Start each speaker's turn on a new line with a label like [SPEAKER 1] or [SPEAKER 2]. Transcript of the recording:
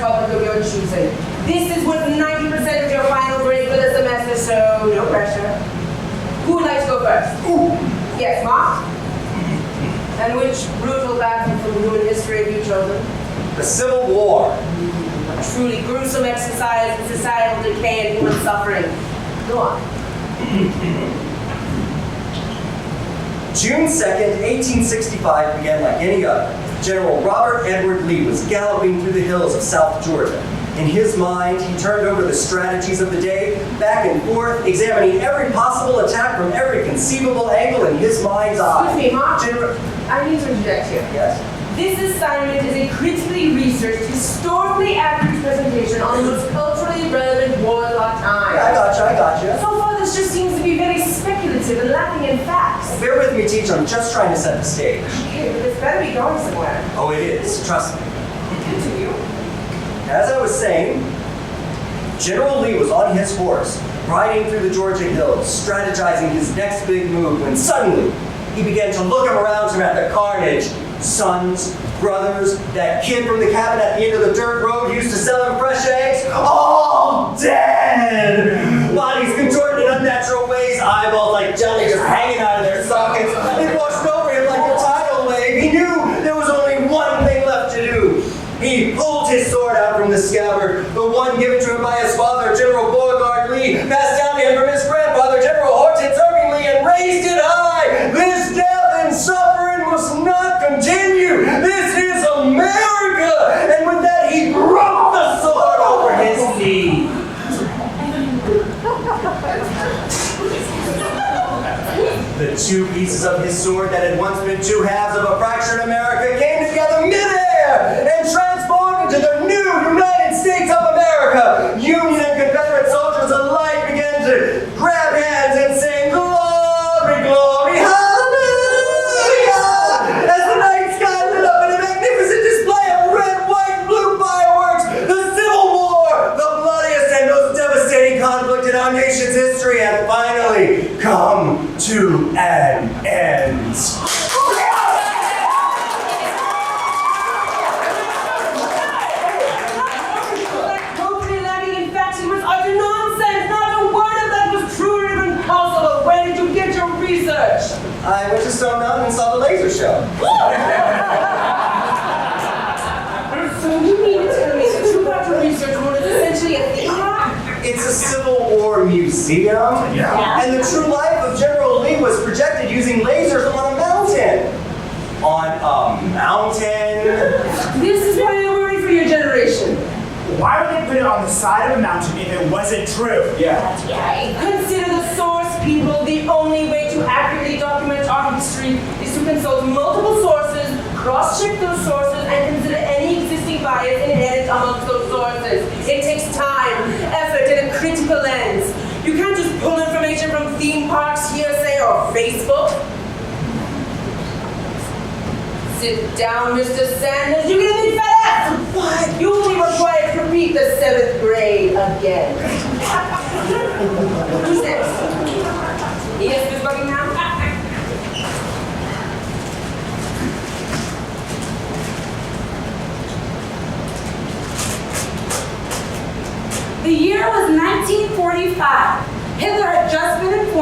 [SPEAKER 1] topic of your choosing. This is worth 90% of your final grade for the semester, so no pressure. Who would like to go first?
[SPEAKER 2] Ooh.
[SPEAKER 1] Yes, Mark? And which brutal battle from human history have you chosen?
[SPEAKER 2] The Civil War.
[SPEAKER 1] A truly gruesome exercise in societal decay and human suffering. Go on.
[SPEAKER 2] June 2nd, 1865 began like any other. General Robert Edward Lee was galloping through the hills of South Georgia. In his mind, he turned over the strategies of the day, back and forth, examining every possible attack from every conceivable angle in his mind's eye.
[SPEAKER 1] Excuse me, Mark. I need to interject here.
[SPEAKER 2] Yes?
[SPEAKER 1] This assignment is a critically researched, historically accurate presentation on the most culturally relevant wars of our time.
[SPEAKER 2] Yeah, I gotcha.
[SPEAKER 1] So far, this just seems to be very speculative and lacking in facts.
[SPEAKER 2] Bear with me, teacher. I'm just trying to set the stage.
[SPEAKER 1] Okay, but this better be going somewhere.
[SPEAKER 2] Oh, it is. Trust me.
[SPEAKER 1] Continue.
[SPEAKER 2] As I was saying, General Lee was on his horse, riding through the Georgia hills, strategizing his next big move, when suddenly he began to look around him at the carnage. Sons, brothers, that kid from the cabin at the end of the dirt road who used to sell him fresh eggs, all dead! Bodies contorted in unnatural ways, eyeballs like jelly just hanging out of their sockets. It washed over him like a tidal wave. He knew there was only one thing left to do. He pulled his sword out from the scabbard, the one given to him by his father, General Beauregard Lee, passed down to him from his grandfather, General Hortense Irving Lee, and raised it high. This death and suffering must not continue. This is America. And with that, he broke the sword over his knee. The two pieces of his sword that had once been two halves of a fractured America came together midair and transformed into the new United States of America. Union and Confederate soldiers alike began to grab hands and sing, "Glory, glory, hallelujah!" As the night sky lit up in a magnificent display of red, white, blue fireworks, the Civil War, the bloodiest and most devastating conflict in our nation's history, had finally come to an end. I went to Stone Mountain and saw the laser show.
[SPEAKER 1] So you mean to tell me that you got to research what is essentially a theme park?
[SPEAKER 2] It's a Civil War museum.
[SPEAKER 3] Yeah.
[SPEAKER 2] And the true life of General Lee was projected using lasers on a mountain. On a mountain?
[SPEAKER 1] This is why I worry for your generation.
[SPEAKER 3] Why would they put it on the side of a mountain if it wasn't true?
[SPEAKER 2] Yeah.
[SPEAKER 1] That's right. Consider the source, people. The only way to accurately document our history is to consult multiple sources, cross-check those sources, and consider any existing bias inherent amongst those sources. It takes time, effort, and a critical lens. You can't just pull information from theme parks, hearsay, or Facebook. Sit down, Mr. Sanders. You're gonna be fat. What? You'll be required to repeat the 7th grade again. Who's next? Yes, Miss Buckingham?
[SPEAKER 4] The year was 1945. Hitler had just been informed